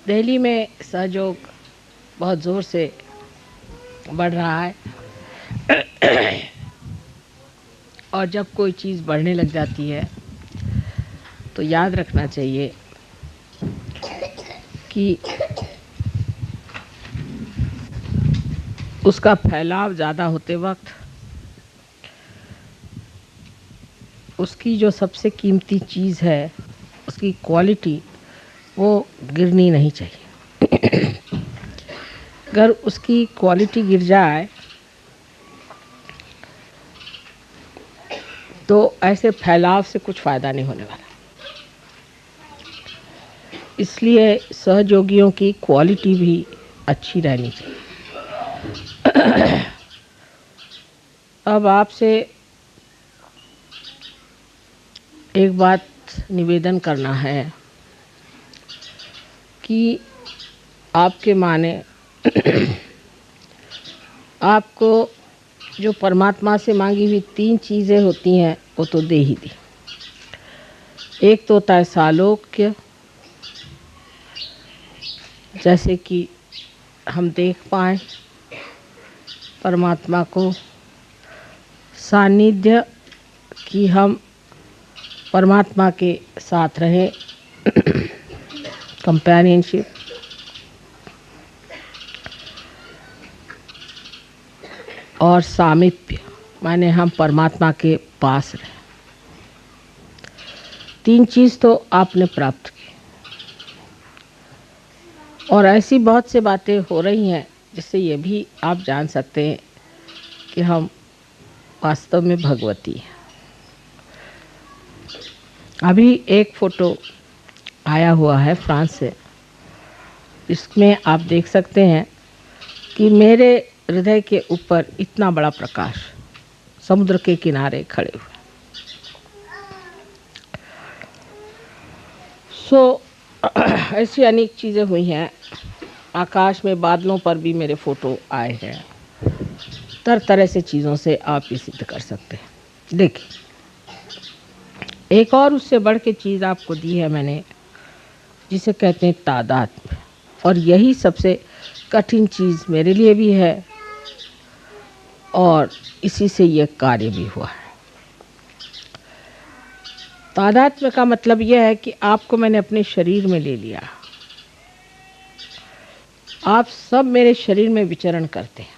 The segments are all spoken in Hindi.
दिल्ली में सहयोग बहुत ज़ोर से बढ़ रहा है और जब कोई चीज़ बढ़ने लग जाती है तो याद रखना चाहिए कि उसका फैलाव ज़्यादा होते वक्त उसकी जो सबसे कीमती चीज़ है उसकी क्वालिटी वो गिरनी नहीं चाहिए। अगर उसकी क्वालिटी गिर जाए तो ऐसे फैलाव से कुछ फ़ायदा नहीं होने वाला। इसलिए सहयोगियों की क्वालिटी भी अच्छी रहनी चाहिए। अब आपसे एक बात निवेदन करना है कि आपके माने आपको जो परमात्मा से मांगी हुई 3 चीज़ें होती हैं वो तो दे ही दी। एक तो होता है सालोक्य, जैसे कि हम देख पाएँ परमात्मा को, सानिध्य कि हम परमात्मा के साथ रहें, कंपेनियनशिप, और सामीप्य माने हम परमात्मा के पास रहें। 3 चीज़ तो आपने प्राप्त की और ऐसी बहुत सी बातें हो रही हैं जिससे ये भी आप जान सकते हैं कि हम वास्तव में भगवती हैं। अभी एक फ़ोटो आया हुआ है फ्रांस से, इसमें आप देख सकते हैं कि मेरे हृदय के ऊपर इतना बड़ा प्रकाश समुद्र के किनारे खड़े हुए। ऐसी अनेक चीज़ें हुई हैं। आकाश में बादलों पर भी मेरे फ़ोटो आए हैं। तरह तरह से चीज़ों से आप ये सिद्ध कर सकते हैं। देखिए, एक और उससे बढ़ के चीज़ आपको दी है मैंने, जिसे कहते हैं तादात्म्य, और यही सबसे कठिन चीज़ मेरे लिए भी है और इसी से ये कार्य भी हुआ है। तादात्म्य का मतलब यह है कि आपको मैंने अपने शरीर में ले लिया, आप सब मेरे शरीर में विचरण करते हैं।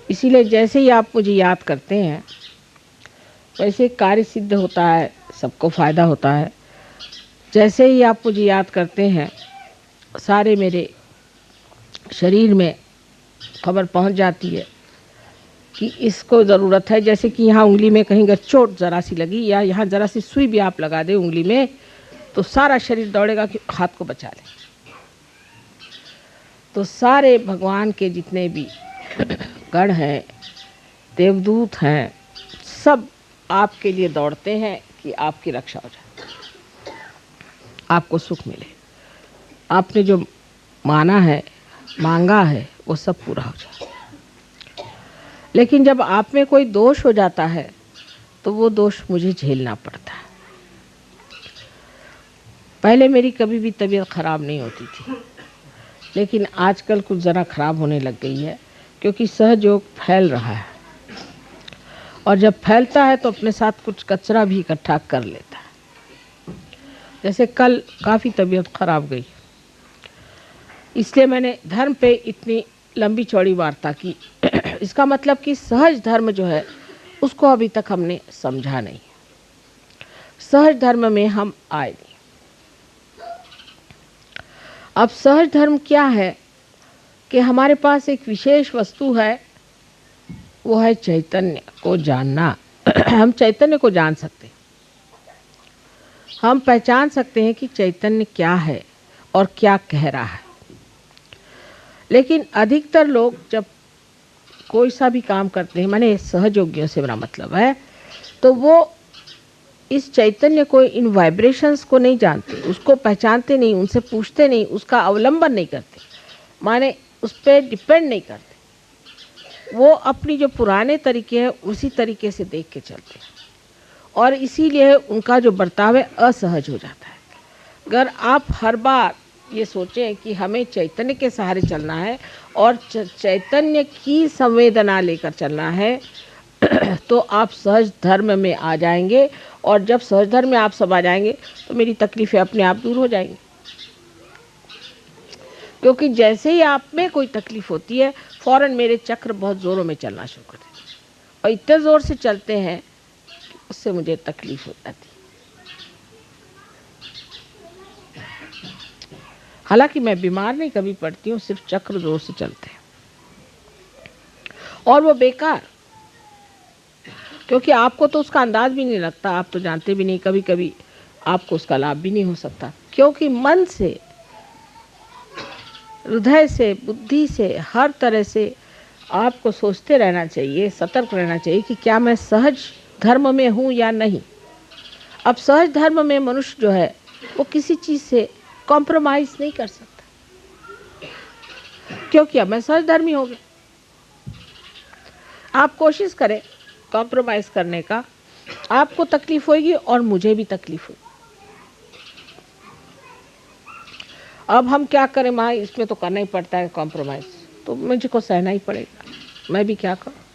इसीलिए जैसे ही आप मुझे याद करते हैं वैसे कार्य सिद्ध होता है, सबको फ़ायदा होता है। जैसे ही आप मुझे याद करते हैं सारे मेरे शरीर में खबर पहुंच जाती है कि इसको ज़रूरत है। जैसे कि यहाँ उंगली में कहीं अगर चोट ज़रा सी लगी या यहाँ ज़रा सी सुई भी आप लगा दें उंगली में तो सारा शरीर दौड़ेगा कि हाथ को बचा लें। तो सारे भगवान के जितने भी गण हैं, देवदूत हैं, सब आपके लिए दौड़ते हैं कि आपकी रक्षा हो जाए, आपको सुख मिले। आपने जो माना है, मांगा है, वो सब पूरा हो जाए। लेकिन जब आप में कोई दोष हो जाता है तो वो दोष मुझे झेलना पड़ता है। पहले मेरी कभी भी तबीयत ख़राब नहीं होती थी, लेकिन आजकल कुछ ज़रा ख़राब होने लग गई है क्योंकि सहयोग फैल रहा है और जब फैलता है तो अपने साथ कुछ कचरा भी इकट्ठा कर लेता है। जैसे कल काफ़ी तबीयत ख़राब गई, इसलिए मैंने धर्म पे इतनी लंबी चौड़ी वार्ता की। इसका मतलब कि सहज धर्म जो है उसको अभी तक हमने समझा नहीं, सहज धर्म में हम आए नहीं। अब सहज धर्म क्या है कि हमारे पास एक विशेष वस्तु है, वो है चैतन्य को जानना। हम चैतन्य को जान सकते हैं, हम पहचान सकते हैं कि चैतन्य क्या है और क्या कह रहा है। लेकिन अधिकतर लोग जब कोई सा भी काम करते हैं, माने सहयोगियों से मेरा मतलब है, तो वो इस चैतन्य को, इन वाइब्रेशंस को नहीं जानते, उसको पहचानते नहीं, उनसे पूछते नहीं, उसका अवलंबन नहीं करते, माने उस पर डिपेंड नहीं करते। वो अपनी जो पुराने तरीके हैं उसी तरीके से देख के चलते हैं और इसीलिए उनका जो बर्ताव है असहज हो जाता है। अगर आप हर बार ये सोचें कि हमें चैतन्य के सहारे चलना है और चैतन्य की संवेदना लेकर चलना है तो आप सहज धर्म में आ जाएंगे। और जब सहज धर्म में आप सब आ जाएंगे तो मेरी तकलीफ़ें अपने आप दूर हो जाएंगी। क्योंकि जैसे ही आप में कोई तकलीफ़ होती है फ़ौरन मेरे चक्र बहुत ज़ोरों में चलना शुरू कर देते हैं और इतने ज़ोर से चलते हैं कि उससे मुझे तकलीफ़ हो जाती है। हालांकि मैं बीमार नहीं कभी पड़ती हूँ, सिर्फ चक्र ज़ोर से चलते हैं और वो बेकार, क्योंकि आपको तो उसका अंदाज भी नहीं लगता, आप तो जानते भी नहीं, कभी कभी आपको उसका लाभ भी नहीं हो सकता। क्योंकि मन से, हृदय से, बुद्धि से, हर तरह से आपको सोचते रहना चाहिए, सतर्क रहना चाहिए कि क्या मैं सहज धर्म में हूँ या नहीं। अब सहज धर्म में मनुष्य जो है वो किसी चीज़ से कॉम्प्रोमाइज़ नहीं कर सकता, क्योंकि अब मैं सहज धर्मी हो गया। आप कोशिश करें कॉम्प्रोमाइज़ करने का, आपको तकलीफ होगी और मुझे भी तकलीफ होगी। अब हम क्या करें माँ, इसमें तो करना ही पड़ता है कॉम्प्रोमाइज़, तो मुझे को सहना ही पड़ेगा, मैं भी क्या करूँ।